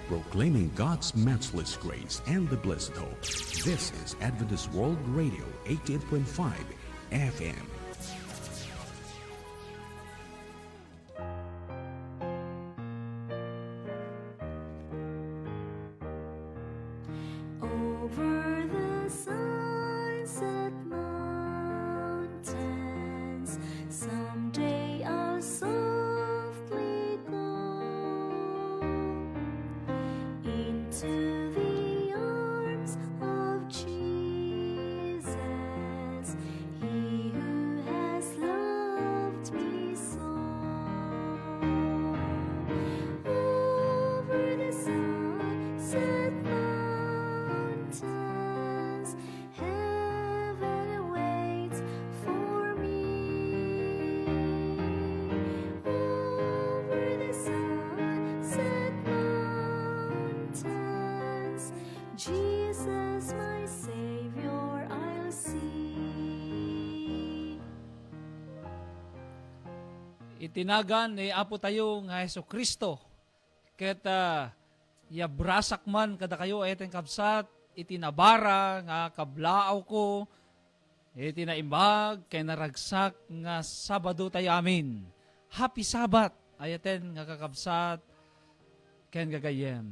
proclaiming God's matchless grace and the blessed hope. This is Adventist World Radio, 88.5 FM. Over the sunset mountains, someday I'll softly go into the arms of Jesus, He who has loved me so. Over the sunset mountains, heaven awaits for me. Over the sunset mountains, Jesus my Savior I'll see. Itinagan ni Apo tayo nga Heso Kristo. Ket yabrasak man kada kayo eten kabsat, itinabara nga kablaaw ko, itinaimbag kay naragsak nga Sabado tayo amin. Happy Sabat ayaten nga kakabsat ken gagayem.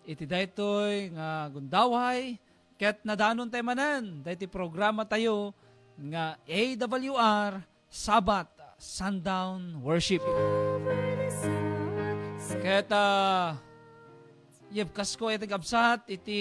Iti daytoy nga gundaway ket nadanon tayo manen dayti programa tayo nga AWR Sabat Sundown Worship. Ket yebkas ko iti kabsat iti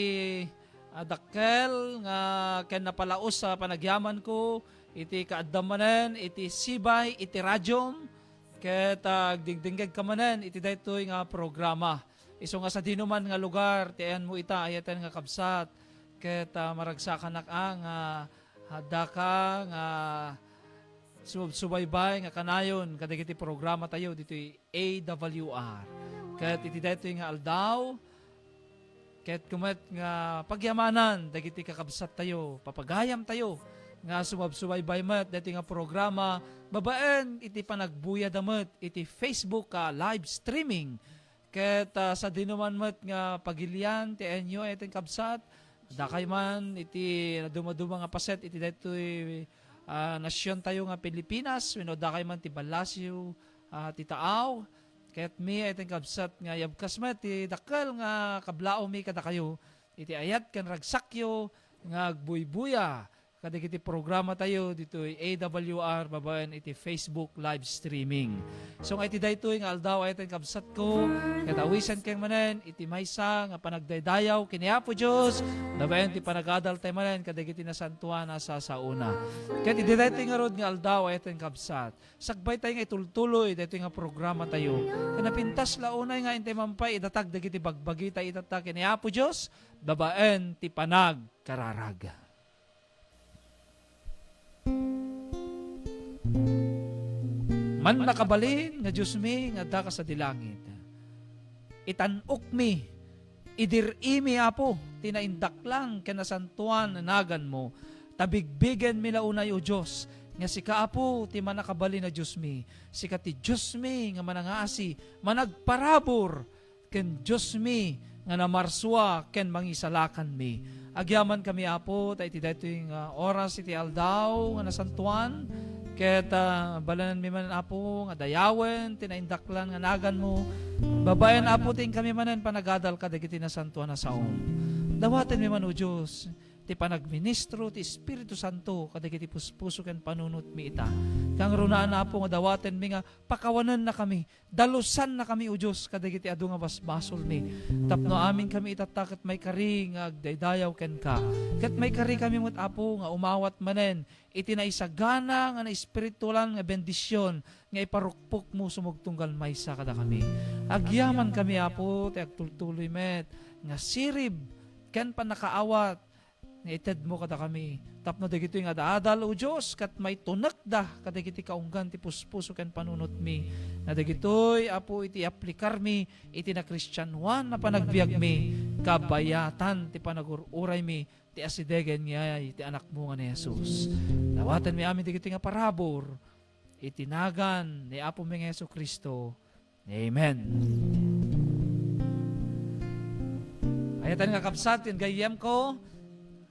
adakkel nga ken napalaos sa panagyaman ko iti kaadamanen iti sibay iti radyom ket agdingdinggeg kamanen iti daytoy nga programa. Isu nga sa dinuman nga lugar ti ayan mo ita ayaten nga kabsat ket maragsakan nga hadaka nga subaybay nga kanayon kadagiti programa tayo ditoy AWR. Ket iti daytoy nga aldaw ket kumet nga pagyamanan dagiti kakabsat tayo, papagayam tayo nga sumabsubaybay met daytoy nga programa babaen iti panagbuya damet iti Facebook live streaming. Ket sa dinuman met nga pagilian ti enyo iten kabsat dakay man iti dumaduma nga paset iti daytoy nasyon tayo nga Pilipinas wenno dakay man ti Balasyo ti Taaw. Ket mi iten kabsat nga yabkas met ti dakkel nga kablao mi kada kayo iti ayat ken ragsakyo nga agbuybuya kadagiti programa tayo ditoy AWR babaen iti Facebook live streaming. So nga iti daytoy nga aldaw iten kabsat ko ket awisan ken manen iti maysa nga panagdaydayaw kini Apo Dios babaen ti panagadal tayo manen kadagiti nasantuan sa sauna. Ket iti daytoy nga rod nga aldaw iten kabsat sagbay tayo nga itultuloy daytoy nga programa tayo ken napintas launay nga intay mampay idatag dagiti bagbagi tayo itatag kini Apo Dios babaen ti panag kararag. Man nakabalin nga Diyos mi nga da ka sa dilangit. Itanok mi, idirimi Apo, tinaindak lang kanasantuan nagan mo. Tabigbigen mi launay o Diyos, nga sika Apo, ti manakabalin na Diyos mi. Sika ti Diyos mi nga manangasi, managparabor, ken Diyos mi nga namarswa, ken mangisalakan mi. Agyaman kami Apo, ta iti daytoy nga oras iti aldaw nga nasantuan, ket balanan mi man Apo nga dayawen tinaindaklan nga nagan mo babayan Apo ting kami manen panagadal kadagiti nasantuan na saom dawaten mi man o Dios ti panagministro ti Espiritu Santo kadagiti puspuso ken panunot mi ita kang runaan Apo nga dawaten mi nga pakawanen na kami dalusan na kami o Dios kadagiti adu nga basbasol mi tapno amin kami itatak ket may kari nga agdaydayaw ken ka ket may kari kami met Apo nga umawat manen iti naisagana nga na espiritualan nga bendisyon nga iparukpok mo sumugtunggal maysa kada kami. Agyaman kami Apo ti agtultuloy met nga sirib ken panakaawat nga ited mo kada kami. Tapno dagitoy nga daadal o Dios kat may tunek da kadagiti kaunggan ti puspuso ken panunot mi. Na dagitoy Apo iti aplikar mi iti na Kristiyanuan na panagbiag mi kabayatan ti panagururay mi ti asidegen niya iti anak mo nga ni Jesus. Dawatan mi amin digiti nga parabor, itinagan ni Apo mi nga Jesu Kristo. Amen. Dahitan nga kapsat, yung gayem ko,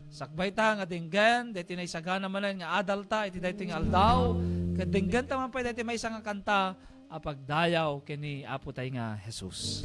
sakbay ta nga dinggan, dahiti na isagana manan nga adalta, iti dahiti nga aldaw, kadinggan ta man pa dahiti may isang nga kanta, apagdayaw kini Apo tay nga Jesus.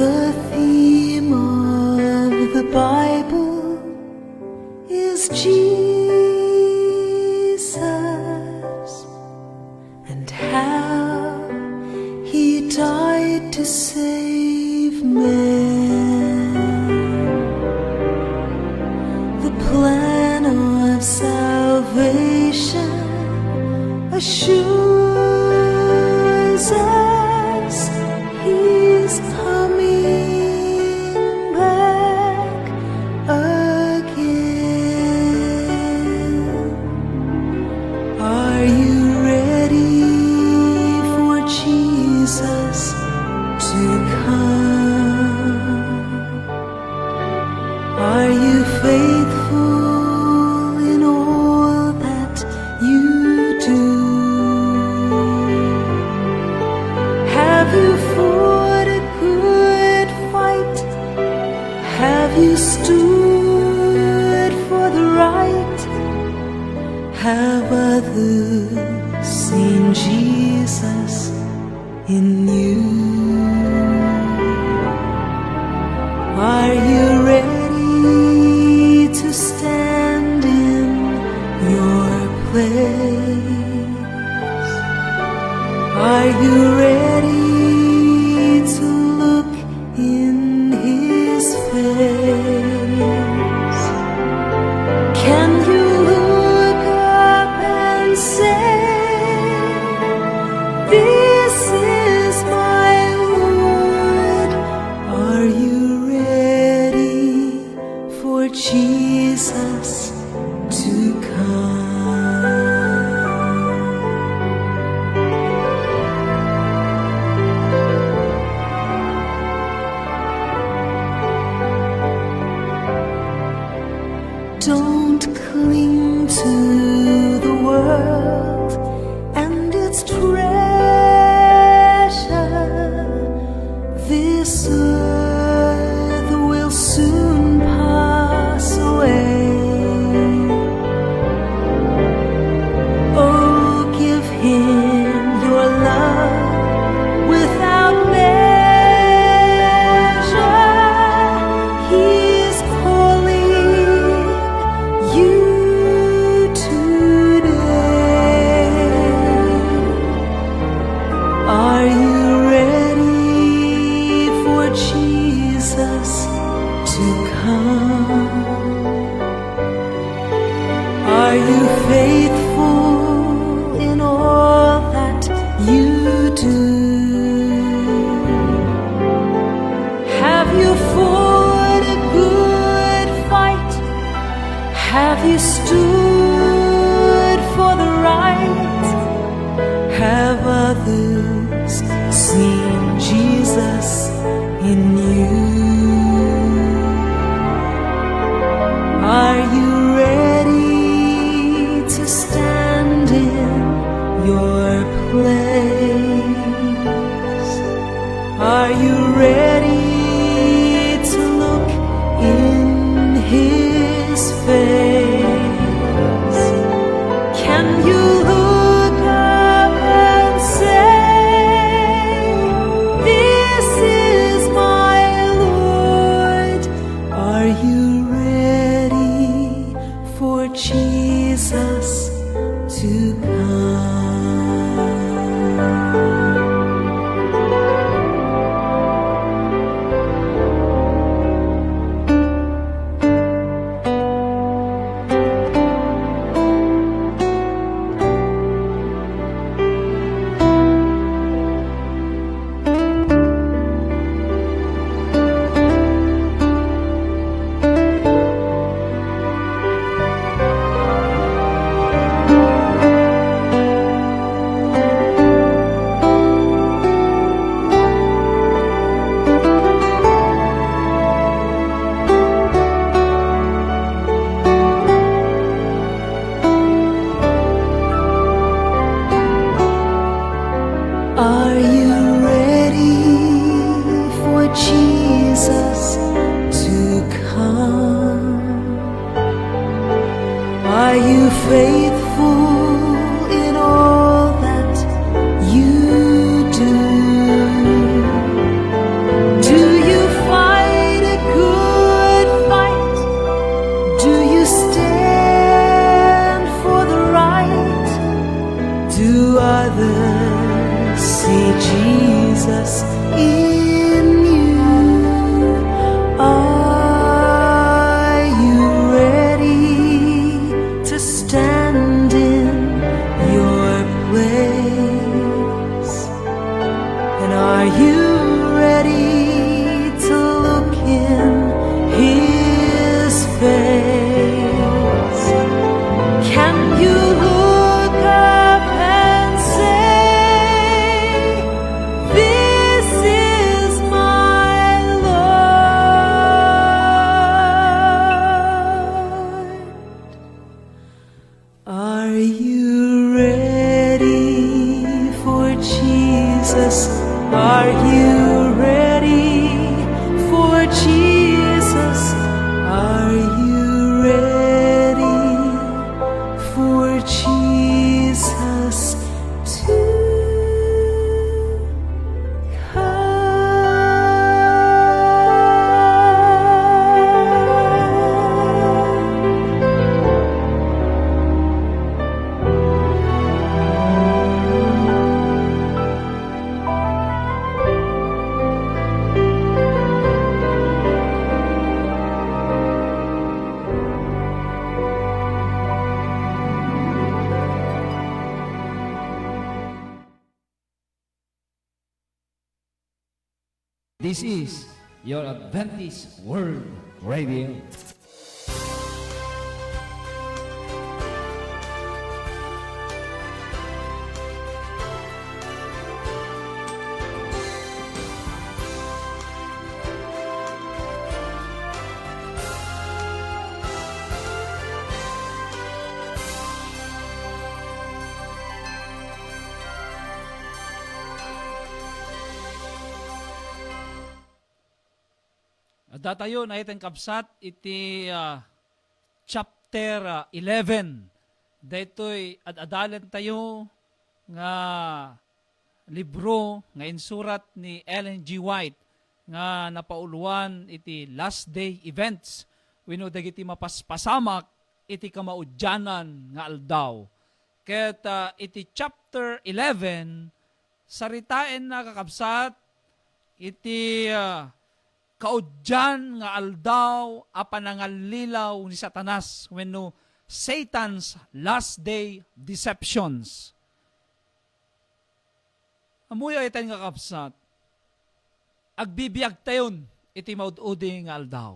The theme of the Bible is Jesus and how He died to save man. The plan of salvation assures us He's coming back again. Are you ready for Jesus to come? Are you faithful in all that you do? Have you fought a good fight? Have you stood for the right? Have others seen Jesus in you? Are you ready to stand in your place? Are you ready to look in His face? Can you look up and say, "This is my Lord"? Are you ready for Jesus to come? Jesus, in you. Are you ready to stand in your place? And are you ready to look in His face? Can you look up and say, "This is my Lord"? Are you ready for Jesus? Are you ready for Jesus? Are you ready for Jesus to come? This is your Adventist World Radio. Datayo na itang kapsat iti chapter 11. Daytoy ad-adalan tayo nga libro nga insurat ni Ellen G. White nga napauluan iti last day events wenno dagiti mapaspasamak iti kamaudyanan nga aldaw. Ket iti chapter 11 saritain na kakabsat iti kaudyan nga aldaw a panangalilaw ni Satanas wenno Satan's last day deceptions. Amuyo iten nga kapsat, agbibiyag tayon iti maududi nga aldaw.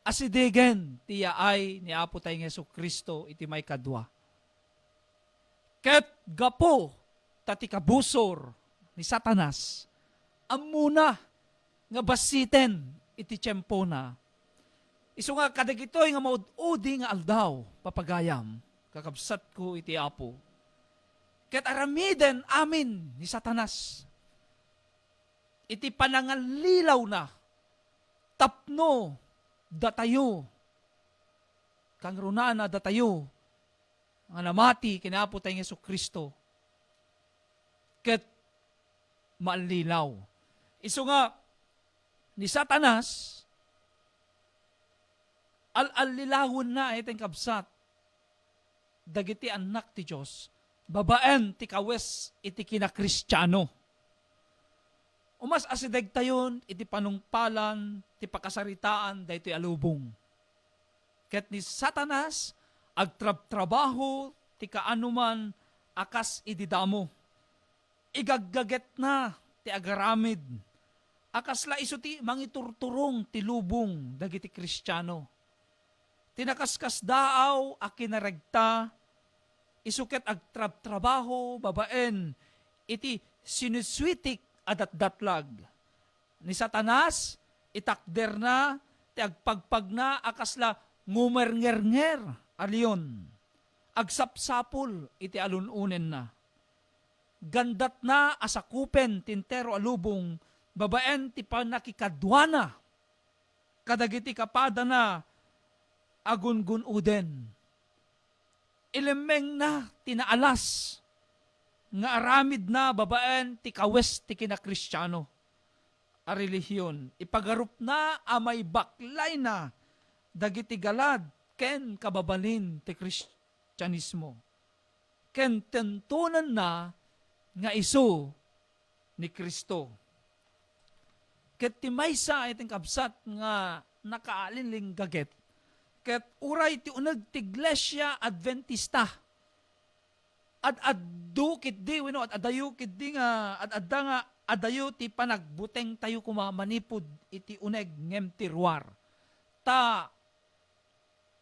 Asidegen tiya ay ni Apo tayo ng Jesucristo iti may kadwa. Ket gapo tati kabusor ni Satanas, amuna nga basiten iti tiyempo na. Isu nga kadagitoy nga maududi nga aldaw, papagayam, kakabsat ko iti Apo. Ket aramiden amin ni Satanas. Iti panangalilaw na, tapno, datayo, kang runaan na datayo, nga namati kinapo tayong Jesucristo. Ket maalilaw. Isu nga, ni Satanas, al-alilawon na itong kabsat, dagiti anak ti Diyos, babaen ti kawes iti kinakristyano. Umas asideg tayon, iti panungpalan, ti pakasaritaan, dahito alubong. Ket ni Satanas, agtrabaho, ti kaanuman, akas ididamo. Igaggaget na, ti agaramid, akasla iso ti mangiturturong ti lubong dagiti Kristiyano. Tinakaskas daaw a kinaregta, isuket agtrabaho babaen iti sinuswitik adat-datlag. Ni Satanas, itakder na, ti agpagpag na, akasla ngumer-nger-nger, aliyon. Agsapsapol, iti alununen na. Gandat na, asakupen, tintero alubong, babaen ti panakikadwana, kadagiti kapada na, agun-gun uden. Ilemeng na, tinaalas, nga aramid na, babaen ti kawes ti kinakristyano. A relihiyon, ipagarup na, amay baklay na, dagiti galad, ken kababalin ti kristyanismo. Ken tentunan na, nga iso, ni Kristo. Ket ti maysa iting kabsat nga nakaalinling gaget. Ket uray ti uneg ti Iglesia Adventista. Ad-addu kit di wenno ad-adayo kit di nga ad-adda nga adayo ti panagbuteng tayo kumamanipod iti uneg ngem ti ruar. Ta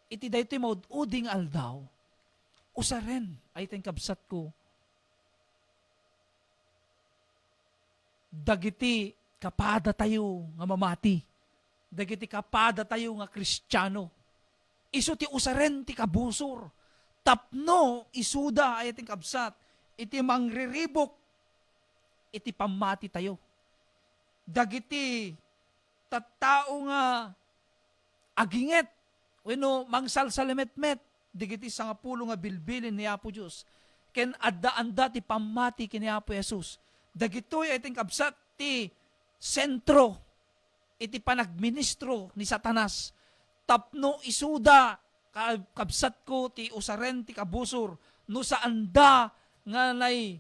iti daytoy maud-uding aldaw. Usaren ay iting kabsat ko. Dagiti kapada tayo nga mamati. Dagiti kapada tayo nga Kristiyano. Isu ti usaren ti kabusor. Tapno isuda ay ating kabsat. Iti mangriribok. Iti pamati tayo. Dagiti tattao nga aginget. Wenno mangsalsalimetmet. Dagiti sangapulo nga bilbilin ni Apo Diyos. Ken adda-anda ti pamati kini Apo Jesus. Dagitoy ay ating kabsat ti sentro. Iti panagministro ni Satanas. Tapno isuda kabsat ko ti usaren ti kabusor no saanda nga nay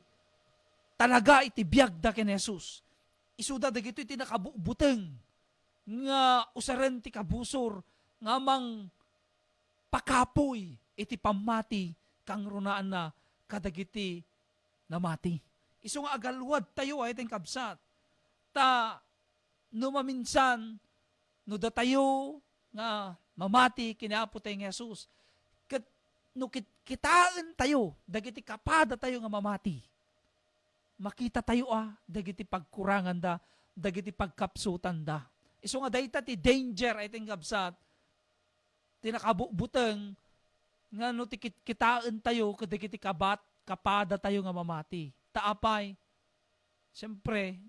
talaga iti biagda ken Jesus. Isuda dagito iti nakabuteng nga usaren ti kabusor nga mang pakapoy iti pamati kang runaan na kadagiti namati. Isu nga agalwad tayo ay iting kabsat. Ta no maminsan no datayo nga mamati kinapo tayo ng Jesus. No kitaan tayo, dagiti kapada tayo nga mamati. Makita tayo dagiti pagkurangan da, dagiti pagkapsutan da. Isu nga dayta ti danger ay ting kabsat. Tinakabuteng nga no ti kitaan tayo kadagiti kapada tayo nga mamati. Taapay, siyempre,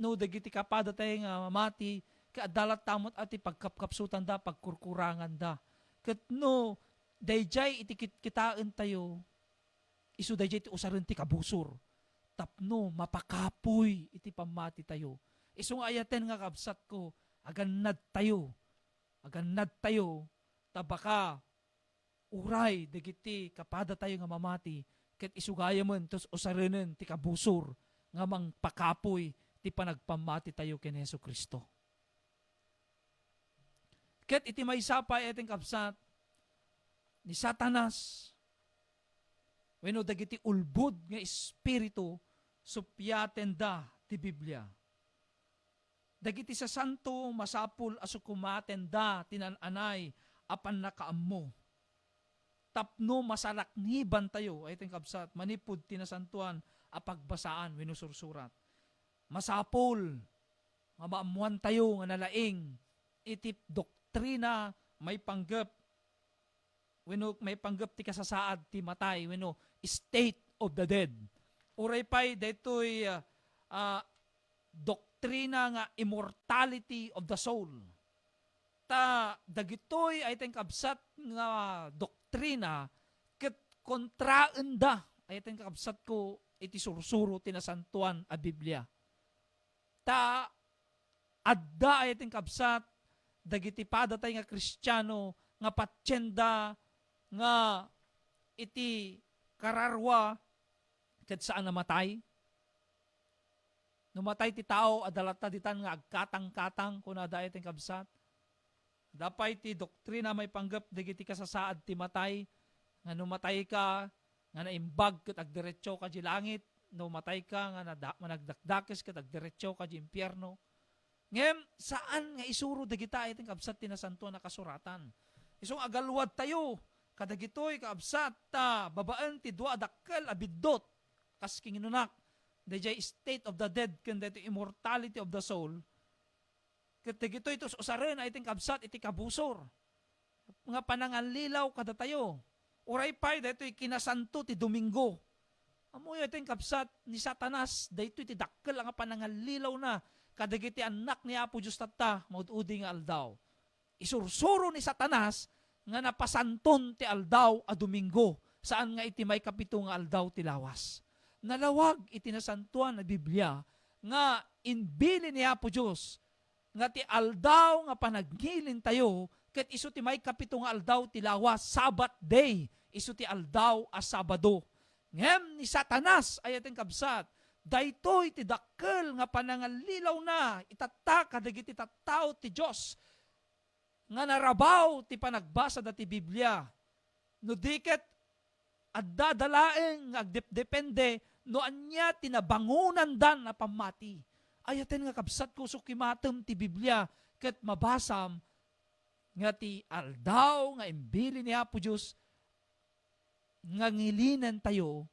no dagiti kapada tayo nga mamati, kaadalat tamot ati pagkapkapsutan da, pagkurkurangan da. Ket no, dayjay iti kitaan tayo, isu dayjay iti usaren ti kabusor. Tapno, mapakapoy iti pamati tayo. Isu nga ayaten nga kabsat ko, agannad tayo, tabaka, uray, dagiti kapada tayo nga mamati, ket isugaya mo, tos usarenen ti kabusor, nga mang pakapoy, ti panagpamati tayo ken Hesu Kristo. Ket iti maysapay ating kabsat ni Satanas wenno dagiti ulbod nga espiritu supyaten da ti Biblia. Dagiti sa santo masapul aso kumaten da tinananay apan nakaammo. Tapno masalakniban tayo ay ating kabsat manipud tinasantuan a pagbasaan wenno sursurat. Masapul nga maamuan tayo nga nalaing iti doktrina may panggap wenno may panggap ti kasasaad ti matay wenno state of the dead. Uray pay daytoy doktrina nga immortality of the soul. Ta dagitoy ay teng kabsat nga doktrina ket kontraan da ay teng kabsat ko iti sursuro tinasantuan a Biblia. Ta adda ay teng kabsat dagiti padatay nga Kristiyano nga patsyenda nga iti kararwa ket saan namatay. Numatay ti tao adalata ditan nga agkatang-katang kuna da ay teng kabsat. Dapay ti doktrina may panggap dagiti kasasaad ti matay nga numatay ka nga naimbag ket agdiretso ka di langit, numatay ka nga nagdakdakes ket agdiretso ka di impyerno. Ngem saan nga isuro dagita iting kabsat tinasantuan na kasuratan. Isong agalwad tayo kadagitoy kaabsat ta babaan ti dua dakkel abiddot kas kinginunak dayjay state of the dead ken daytoy immortality of the soul. Ket dagitoy tus usaren ay iting kabsat iti kabusor. Nga pananganlilaw kada tayo. Uray pay daytoy kinasanto ti Domingo. Amoy iting kabsat ni Satanas daytoy ti dakkel nga pananganlilaw na kadagiti anak ni Apo Diyos tatta, maud-udi nga aldaw. Isursuro ni Satanas nga napasanton ti aldaw a Domingo, saan nga iti may kapito nga aldaw ti lawas. Nalawag iti nasantuan na Biblia nga inbili ni Apo Diyos nga ti aldaw nga panaghilin tayo ket isu ti may kapito nga aldaw ti lawas, Sabbath day, isu ti aldaw a Sabado. Ngem ni Satanas ay ating kabsat daytoy ti dakkel nga panangalilaw na itata kadagiti tattao ti Dios nga narabaw ti panagbasa da ti Biblia. No diket adda dalaeng nga agdepende no anya tinabangunan dan na pamati. Ayaten nga kabsat ko sukimatem ti Biblia ket mabasam nga ti aldaw nga imbili ni Apo Dios nga ngilinan tayo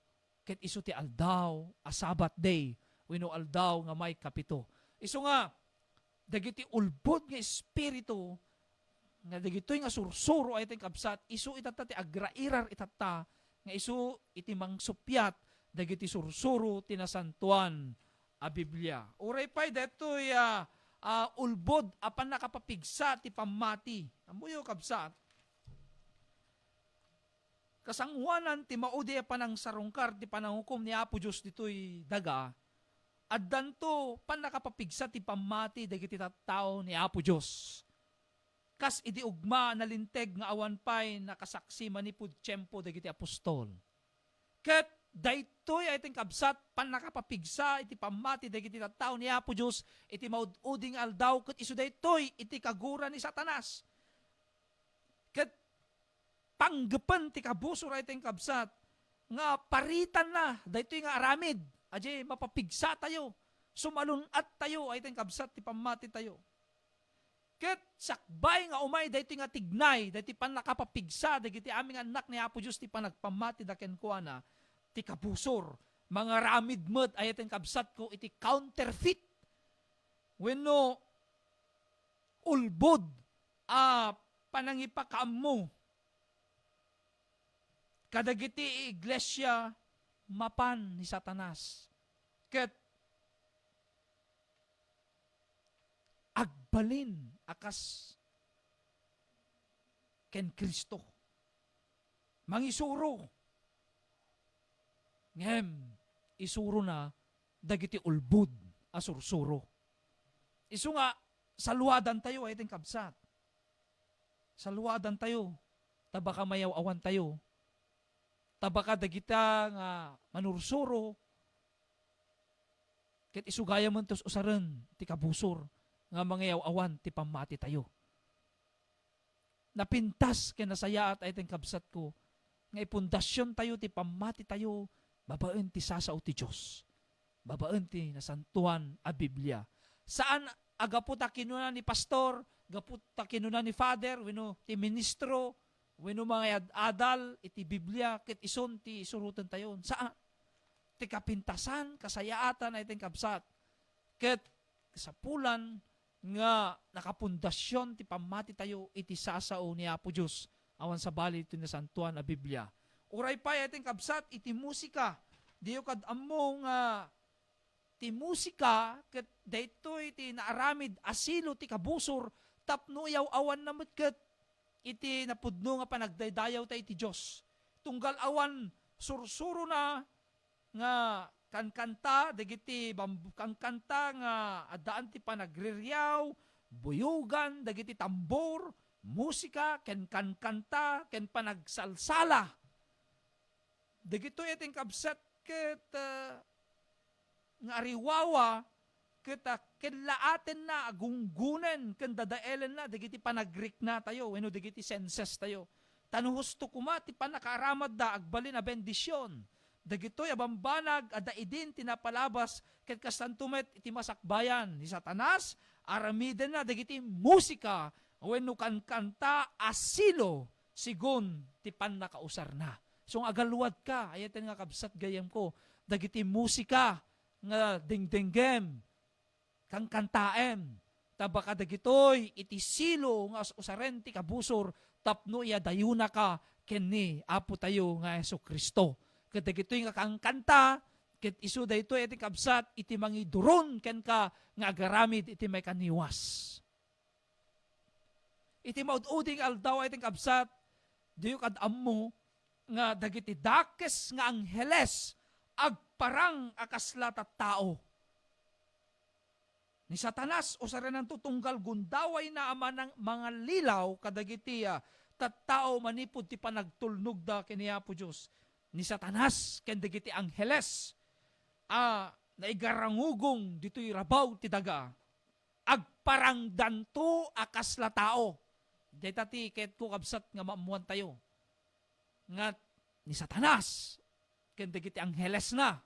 ket isu ti aldaw a Sabbath day wenno aldaw nga may kapito. Isu nga dagiti ulbod nga espiritu nga dagitoy nga sursuro ay teng kabsat isu itata ti agrairar itata nga isu iti mangsupyat dagiti sursuro tinasantuan a Biblia. Uray pay detoy ulbod apan nakapapigsa ti pamati. Amuyo kabsat kasangwanan ti maudi panang sarungkar ti pananghukom ni Apo Dios ditoy daga addanto pan nakapapigsa ti pamati dagiti tattao ni Apo Dios. Kas idi ugma nalinteg nga awan pay nakasaksi manipud tiyempo dagiti apostol. Ket daytoy ay kabsat pan nakapapigsa iti pamati dagiti tattao ni Apo Dios iti maud-uding aldaw ket isu daytoy iti kagura ni Satanas. Ket panggepen ti kabusor ay teng kabsat nga paritan na daytoy nga aramid aje mapapigsa tayo sumalunat tayo ay teng kabsat ti pamati tayo ket sakbay nga umay daytoy nga tignay daytoy pan nakapapigsa dagiti aming anak ni Apo Dios ti panagpamati da kenkuana ti kabusor mga ramid met ay teng kabsat ko iti counterfeit wenno ulbod panangipakaammo kadagiti iglesia mapan ni Satanas. Ket agbalin akas ken Kristo. Mangisuro. Ngem, isuro na dagiti ulbud asursuro. Isu nga, saluadan tayo ay ting kabsat. Saluadan tayo. Tabaka mayaw awan tayo. Tabaka dagita nga manursuro ket isugaya man tos usaran ti kabusor nga mangayaw awan ti pamati tayo. Napintas ken nasayaat ay teng kabsat ko nga ipundasyon tayo ti pamati tayo babaen ti sasao ti Dios. Babaen ti nasantuan a Biblia. Saan agaputa kinuna ni pastor, gaputa kinuna ni father, wenno ti ministro, wenno mga adal iti Biblia ket ison ti isurutan tayon. Saan? Ti kapintasan, kasayaatan ay teng kabsat. Ket sapulan nga nakapundasyon ti pamati tayo iti sasao ni Apo Dios awan sa bali iti nasantuan a Biblia. Uray pa ay teng kabsat iti musika. Diyo kad ammo nga ti musika ket daytoy ti naaramid asilo ti kabusor tapno yaw awan na met ket iti napudno nga panagdaydayaw ta iti Dios. Tunggal awan sursuro na nga kankanta dagiti kankanta nga addaan ti panagriryaw, buyugan dagiti tambor, musika ken kankanta ken panagsalsala. Dagitoy ating kabsat ket nga ariwawa ket kenlaaten na agunggunen ken dadaelen na dagiti panagrik na tayo wenno dagiti senses tayo. Tanuhusto kuma ti panakaaramad da agbalin a bendisyon. Dagitoy abambanag ada idin tinapalabas ket kastantumet iti masakbayan ni Satanas aramiden na dagiti musika wenno kankanta asilo sigon ti pannakausar na. So agaluwad ka ayaten nga kabsat gayam ko dagiti musika nga dingdinggem kang kantaem tabaka dagitoy iti silo nga usaren ti kabusor tapno iya dayuna ka kenni Apo tayo nga Jesucristo. Ket dagitoy nga kang kanta ket isu daytoy iti kabsat iti mangiduron ken ka nga agaramid iti may kaniwas. Iti maud-uding aldaw iti kabsat diyo kad ammo nga dagiti dakes nga angheles agparang akasla tattao. Ni Satanas usaran ng tutunggal gundaway na ama ng mga lilaw kadagiti tattao manipod ti panagtulnog da kini Apo Dios. Ni Satanas ken dagiti angheles na igarangugong dito'y rabaw ti daga, agparangdan to akas la tao. Deta ti ket ko kabsat nga maamuan tayo. Nga ni Satanas, ken dagiti angheles na,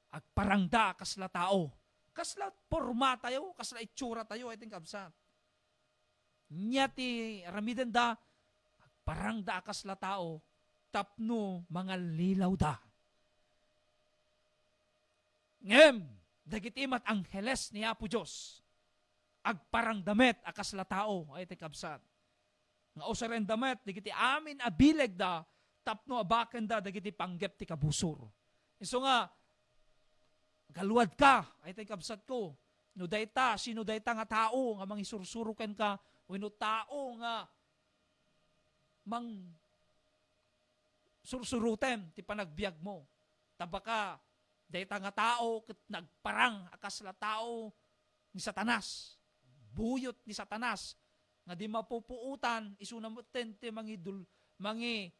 agparangda akas la tao. Kasla porma tayo, kasla itsura tayo, iting kabsat. Nya ti ramiden da, agparangda akas la tao, tapno mga lilaw da. Ngem, dagiti mat angheles ni Apo Diyos, agparangdamet akas la tao, ay tikabsat. Nga usaren damet, dagiti amin abileg da, tapno abaken da, dagiti panggep ti kabusor. Iso nga, galuad ka, ay tikabsat ko, no dayta, sino dayta nga tao, nga mangisursuruken ka, wino tao nga, mang sursurutem, ti panagbiag mo. Tabaka, dayta nga tao, ket nagparang akas la tao, ni Satanas. Buyot ni Satanas nga di mapupuutan isunamutten ti mangi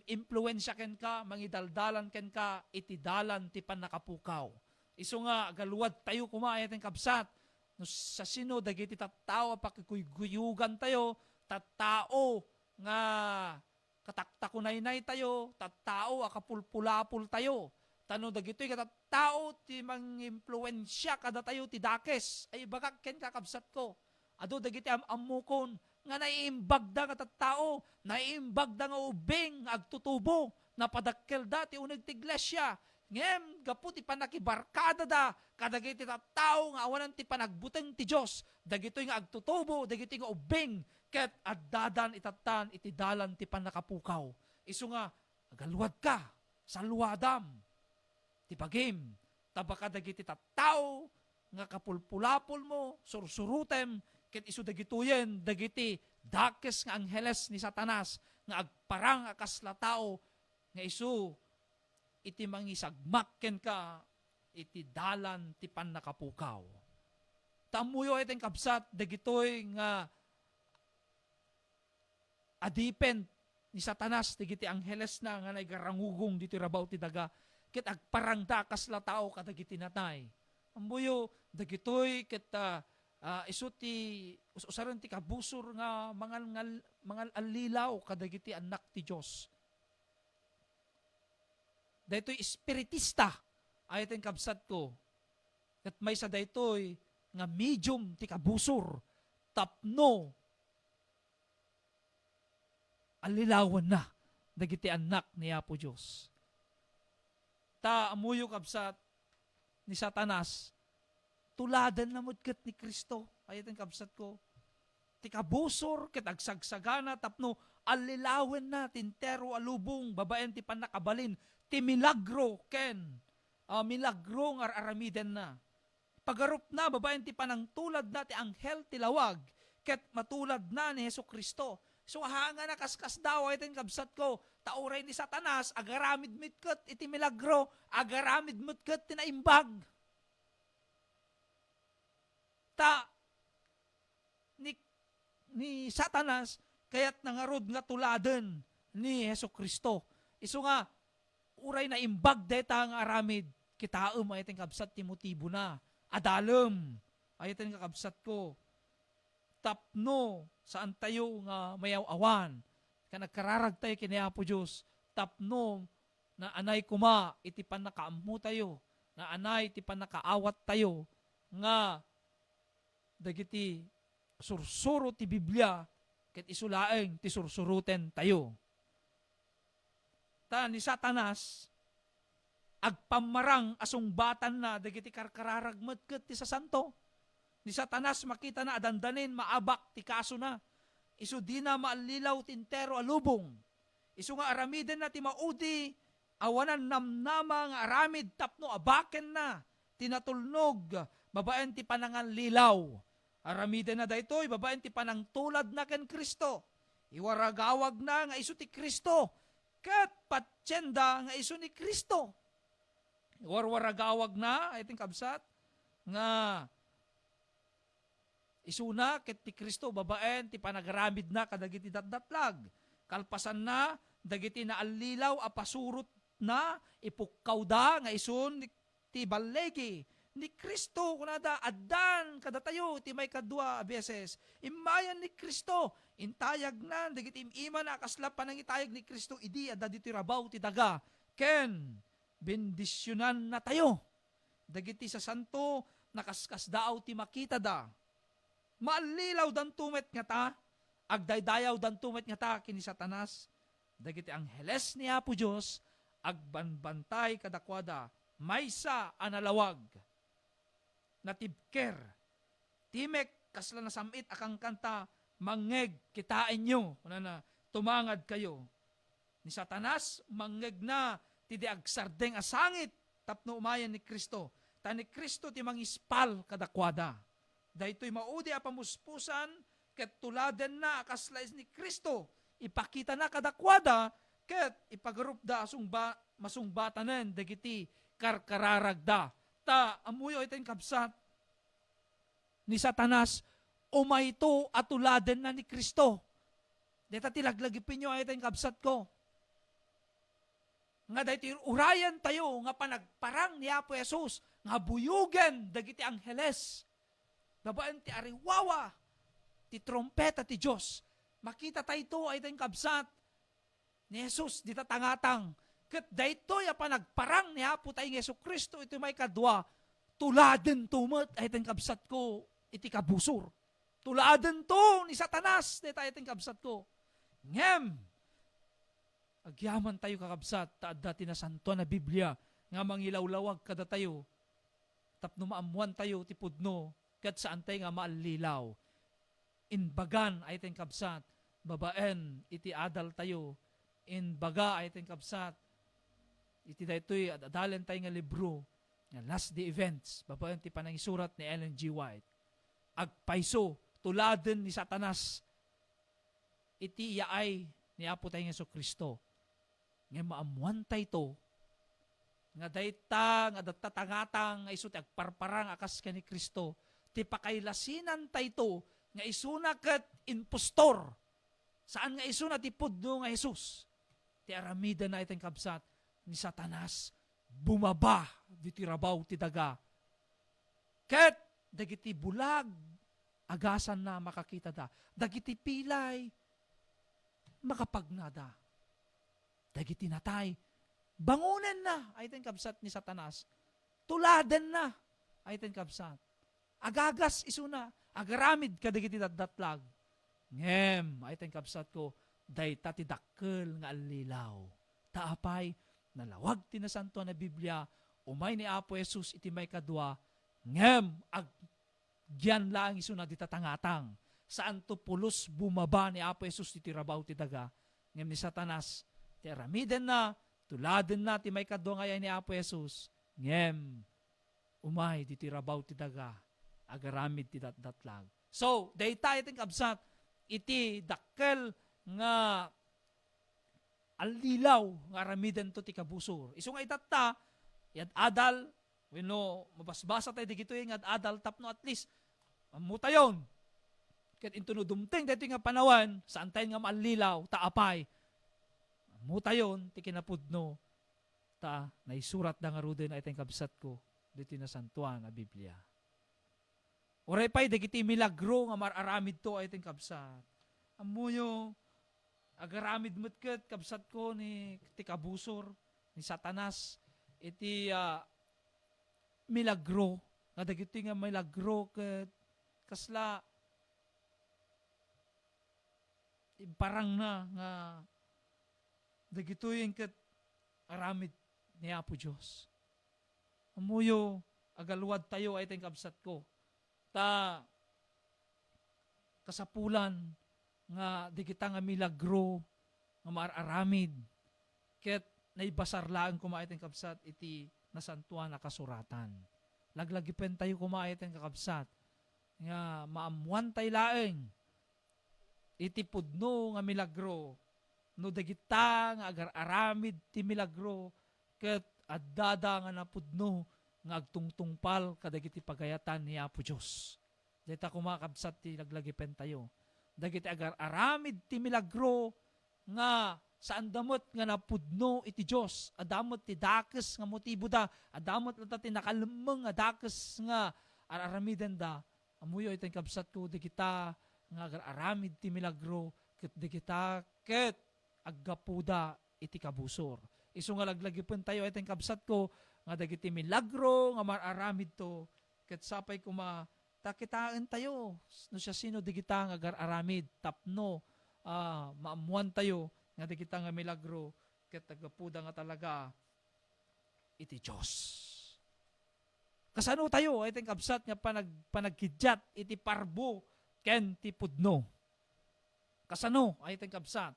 impluwensya ken ka, mangidaldalan ken ka, iti dalan ti panakapukaw. Isu nga galuad tayo kumaay ten kabsat no sa sino dagiti tattao pakikuyuyugan tayo, tattao nga kataktakunaynay tayo, tattao akapulpulapul tayo. Tano dagitoy tattao ti mangimpluwensya kada tayo ti dakes ay bagak ken kakabsat ko. Ado dagiti amukon nga naiimbag da nga tattao, naiimbag da nga ubing agtutubo, napadakkel da ti uneg ti iglesia. Ngem gapu ti panakibarkada da kadagiti tattao nga awanan ti panagbuteng ti Dios. Dagitoy nga agtutubo, dagitoy nga ubing ket addadan itattan iti dalan ti panakapukaw. Isu nga agaluad ka sa luwadam. Ti pagim, tabaka dagiti tattao, nga kapulpulapol mo, sursurutem, ket isu dagituyen, dagiti dakes nga angheles ni Satanas, nga agparang akas la tao, nga isu, iti mangisagmakken ka, iti dalan ti pannakapukaw. Tamuyo iteng kabsat, dagitoy nga adipen ni Satanas, dagiti angheles na, nga naigarangugong dito rabaw ti daga, ket agparangda kas la tao kadagiti natay. Ambuyo dagitoy ket isu ti usaran ti kabusor nga mangal alilaw kadagiti anak ti Dios. Daytoy espiritista ay ten kabsat ko. Ket maysa daytoy nga medium ti kabusor tapno alilawan na dagiti anak ni Apo Dios. Ta amuyo kabsat ni Satanas, tuladan na ket ni Kristo. Ayaten kabsat ko. Ti kabusor ket agsagsagana tapno alilawen na tintero alubong babaen ti panakabalin ti milagro ken milagro nga aramiden na. Pagarup na babaen ti panangtulad na ti anghel ti lawag ket matulad na ni Hesukristo. So hanga na kaskas daw iten kabsat ko, tauray ni Satanas, agaramid mitket iti milagro, agaramid mitket tinaimbag. Ni Satanas, kaya't nangarod nga tuladen ni Hesukristo. Isu nga, uray na imbag deta nga aramid, kitaem iten kabsat ti motibo na, adalem, iten nga kabsat ko, tapno saan tayo nga mayaw-awan, ka nagkararag tayo kini Apo Diyos, tapno na anay kuma, iti panakaammo tayo, na anay iti panakaawat tayo, nga dagiti sursuro ti Biblia, ket isulaeng ti sursuruten tayo. Ta ni Satanas, agpamarang asungbatan na, dagiti karkararagmet ket ti sasanto, ni Satanas makita na adandanin, maabak ti kaso na. Isu di na maalilaw tintero alubong. Isu nga aramiden na ti maudi, awanan namnama nga aramid tapno abaken na. Tinatulnog, babaen ti panangan lilaw. Aramiden na daytoy, babaen ti panang tulad na ken Kristo. Iwaragawag na nga isu ti Kristo. Ket patsyenda nga isu ni Kristo. Iwarwaragawag na, I think kabsat, nga isuna ket ti Kristo babaen ti panagaramid na kadagiti datdatlag. Kalpasan na dagiti naalilaw a pasurot na ipukkaw da nga isun ti balegi ni Kristo kunada addan kada tayo ti may kadua beses. Imayan ni Kristo intayag na dagiti ima na kasla panangitayag ni Kristo idi adda diti rabaw ti daga. Ken bendisyonan na tayo. Dagiti sa santo nakaskas daaw ti makita da. Maalilaw dan tumet nga ta, agdaydayaw dan tumet nga ta kini Satanas. Dagiti angheles ni Apo Dios agbanbantay kadakwada maysa analawag natibker timek kasla na samit akang kanta mangeg kitain nyo na tumangad kayo ni Satanas mangeg na ti di agsardeng asangit tapno umayan ni Kristo ta ni Kristo ti mangispal kadakwada daytoy maudi a pamuspusan ket tuladen na kaslais ni Kristo ipakita na kadakwada ket ipagarup da masungbatanen dagiti karkararagda ta amuyo iten kabsat ni Satanas umayto at tuladen na ni Kristo. Deta tilaglagipin nyo iten kabsat ko. Nga dahiti urayan tayo nga panagparang ni Apo Jesus nga buyugen dagiti angheles. Babaan ti ariwawa ti trompeta ti Diyos. Makita tayo ito ay iten kabsat ni Jesus dita tangatang. Ket daytoy a panagparang ni Apo tayong Yesu Kristo iti may kadwa tuladen tumet ay iten kabsat ko iti kabusor. Tuladen to ni Satanas dita ay iten kabsat ko. Ngem agyaman tayo kakabsat ta adda tinasantuan na Biblia nga mangilawlawag kada tayo tapno maamuan tayo ti pudno ket saan tayo nga maalilaw. Inbagan ay iten kabsat babaen iti adal tayo inbaga ay iten kabsat iti daytoy adalen tayo nga libro nga Last Day Events babaen ti panangisurat ni Ellen G. White agpayso tuladen ni Satanas iti yaay ni Apo tayong Yesu Kristo nga maamuan tayo to nga dayta nga datatangatang nga iso ti agparparang akas ka ni Kristo ti pakailasinan tayo to nga isuna ket impostor saan nga isuna ti pudno nga Jesus ti aramida na itong kabsat ni Satanas bumaba diti rabaw ti daga ket dagiti bulag agasan na makakita da dagiti pilay makapagnada dagiti natay bangunan na ay itong kabsat ni Satanas tuladen na ay itong kabsat agagas isuna agaramid kadagiti datdatlag ngem ay itong kabsat ko dayta ti dakkel nga alilaw. Taapay nalawag ti nasanto na Biblia umay ni Apo Jesus iti may kadwa ngem agyan lang iso na ditatangatang saan to pulos bumaba ni Apo Jesus iti rabaw ti daga ngem ni Satanas ti aramiden na tuladen na ti may kadwa ngayon ni Apo Jesus ngem umay ti rabaw ti daga agaramid ti datdatlag. So dayta iting kabsat iti dakkel nga alilaw nga aramiden to ti kabusor. Isu nga itatta, yad adal, wenno mabasbasa tayo digito yung yad adal tapno at least, mamutayon. Ket intuno dumteng dito nga panawan, saan tayo nga maalilaw, taapay. Mutayon, ti kinapudno, ta naisurat da nga ruden ay tayong kabsat ko, dito na santuan na Biblia. Oray pa'y dagiti milagro nga mararamid to ay tayong kabsat. Amuyo, agaramid metket kabsat ko ni ti kabusor ni Satanas iti milagro nga dagiti nga milagro ket kasla parang na nga dagitoy ket aramid ni Apo Dios. Amuyo agaluwad tayo ay tayong kabsat ko ta kasapulan nga di kita nga milagro nga maararamid ket naibasarlaan kumait ang kabsat iti nasantuan na kasuratan. Laglagipen tayo kumait ang kakabsat nga maamuan tayo laeng iti pudno nga milagro no dagita nga agar-aramid ti milagro ket addada nga napudno nga agtungtungpal kadagiti pagayatan ni Apo Dios. Dita kumakabsat ti laglagipen tayo dagiti agar-aramid ti milagro nga saan damot nga napudno iti Dios, adamot ti dakes nga motibo da, adamot lata ti nakalemmeng nga dakes nga araramiden da, amuyo iten kabsat ko di kita nga aramid ti milagro, ket di kita ket aggapuda iti kabusor. Isu nga laglagipon tayo iten kabsat ko nga dagiti milagro nga mararamid to, ket sapay kuma takitaan tayo no siya sino di kita nga aramid tapno maamuan tayo nga di kita nga milagro ket agapuda nga talaga iti Dios. Kasano tayo ay kabsat nga panagkidyat iti parbo ken ti pudno. Kasano ay kabsat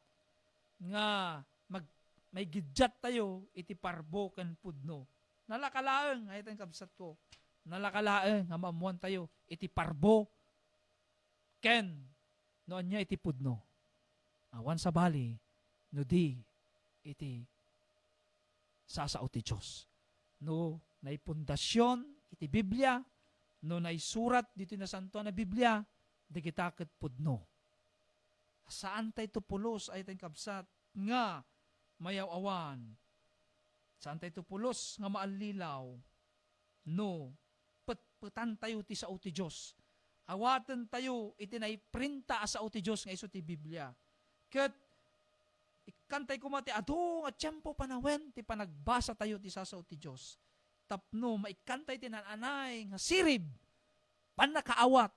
nga may gidyat tayo iti parbo ken pudno. Nalakalaeng ay kabsat ko. Nalakalaeng nga maamuan tayo iti parbo ken noon niya iti pudno. Awan sa bali no di iti sasao ti Diyos. No naipundasyon iti Biblia, no naisurat dito na santo na Biblia, di kita ket pudno. Saan tayo tupulos ay tayong kabsat nga mayaw-awan. Saan tayo tupulos nga maalilaw. No, petpetan tayo ti sao ti Diyos. Awatan tayo iti naiprinta sao ti Diyos nga iso ti Biblia. Ket ikantay kumati ado nga tiyempo panawen ti panagbasa tayo ti sasaw ti Dios. Tapno maikantay ti nananay nga sirib panakaawat.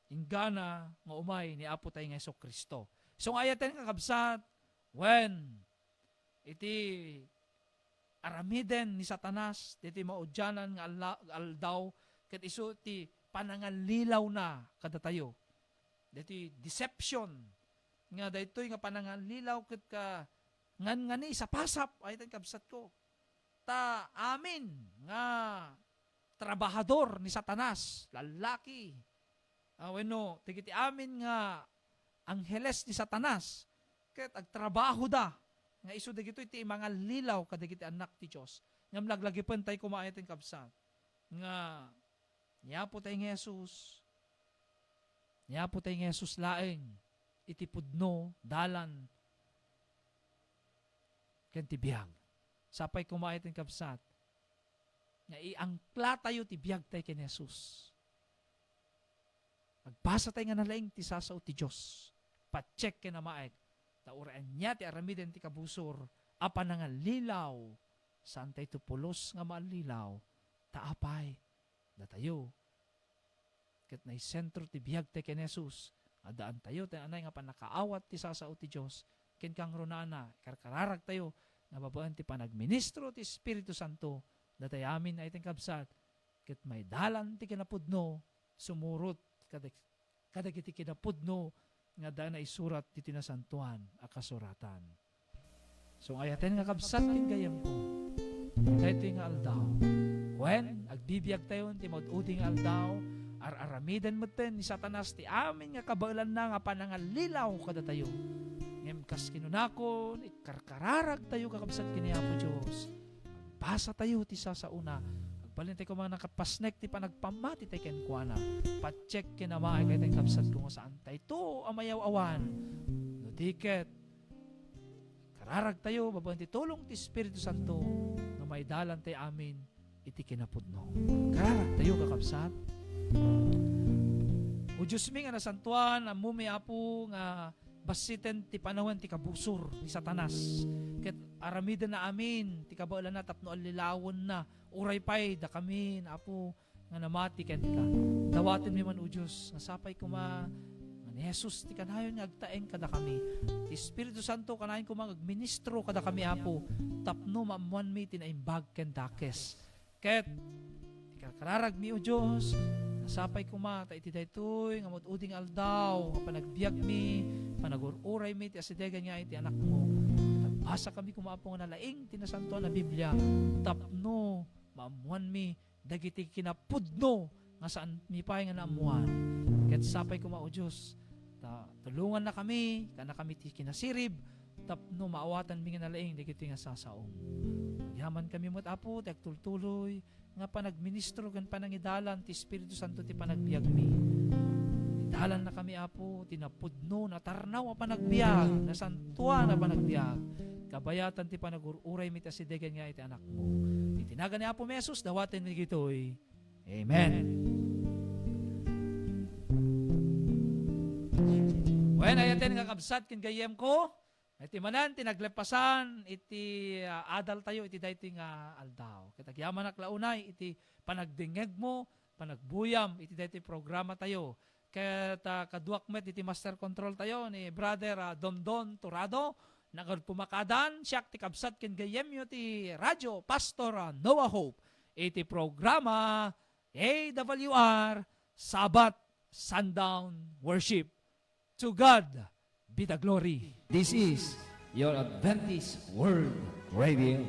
Ingana nga umay ni Apo tayo nga Kristo. So ayaten kakabsat when iti aramiden ni Satanas diti maudyanan nga aldaw ket isu ti panangalilaw na kada tayo. Diti deception nga daytoy nga panangalilaw ket ka ngani sa pasap ay kabsat ko. Ta amin nga trabahador ni Satanas, lalaki. Wenno tigiti amin nga angheles ni Satanas ket agtrabaho da nga isu dagitoy ti mga lilaw kadagiti anak ti Dios. Ngam laglagipen tay kumaay ten kabsat nga niapo tay nga Jesus. Niapo tay nga Jesus laeng iti pudno, dalan, ken ti biyag. Sapay kumaay ten kabsat, nga iangkla tayo ti biyag tayo ken Jesus. Magbasa tayo nga nalaing ti sasaw ti Diyos. Pacheck ken na maek. Tauraan niya ti aramiden ti kabusor, apan nga lilaw, saan tayo tupulos nga maalilaw, taapay, datayo. Ket na sentro ti biyag tayo ken Jesus, adaan tayo, tayo anay nga panakaawat ti sasao ti Diyos, ken kang runana, karkararag tayo, nga babaan ti panagministro ti Espiritu Santo, datay amin ay kabsat, ket may dalan ti kinapudno, sumurot, kadagiti kinapudno, nga daan na isurat ti tinasantuan, akasuratan. So ayaten nga kabsat ken gayam ko, dahito nga aldaw, when agbibiyag tayo, ti maududing aldaw, aramidan mo ten ni Satanas ti amin nga kabailan na nga panangalilaw kada tayo. Ngem kas kinunakon, ikarkararag tayo kakabsat kini Apo Diyos. Basa tayo ti sasauna. Agbalin tayo mga nakapasnek ti panagpamati tayo kenkuana. Pacheck kinamaay kayo tayo kabsat kung saan tayo to amayaw awan. No tiket. Kararag tayo, babaan ti tulong ti Espiritu Santo na may dalan tayo amin iti kinapudno. Kararag tayo kakabsat. O Diyos mi nga nasantuan, amumi Apo nga basiten ti panahon ti kabusor ni Satanas. Ket aramiden na amin, ti kabaulan na tapno alilawon na, uray pay da kami na Apo nga namati ken ka. Dawaten mi man o Diyos, nga sapay kuma nga ni Jesus ti kanayon nga agtaeng kada kami. Ti Espiritu Santo kanayon kuma agministro kada kami Apo, tapno maamuan mi tinaimbag ken dakes. Ket ti kararag mi o Diyos, sapay kuma, ta iti daytoy, nga uding aldaw, nga panagbiag mi, panagururay mi, ti asidegan nga iti anak mo. Nagbasa kami kumapo nga nalaing, tinasanto na Biblia, tapno, maamuan mi, dagiti kinapudno, nga saan mi pay nga naamuan. Ket sapay kuma o Diyos, tulungan na kami, kana kami ti kinasirib, tapno, maawatan mi nga nalaing, dagiti nga sasaong. Yaman kami mo't Apo, ti agtultuloy, nga panagministro kan panangidalan ti Espiritu Santo ti panagbiag mi. Dalan na kami, Apo, tinapudno, natarnaw a panagbiag, nasantuan a panagbiag. Kabayatan ti panagururay mi ta sidegan nga iti anak mo. Itinagan ni Apo Mesos, dawatin mi gitoy. Amen. When ayaten nga kabsat kin gayem ko, iti manan tinaglepasan iti adal tayo iti dayti nga aldaw. Kitagyaman ak launay iti panagdingeg mo, panagbuyam iti dayti programa tayo. Ket kaduak met iti master control tayo ni Brother Dondon Turado. Nagad pumakadan siyak ti kabsat kin gayem yo ti radyo Pastor Noah Hope. Iti programa AWR Sabat Sundown Worship. To God be the glory. This is your Adventist World Radio.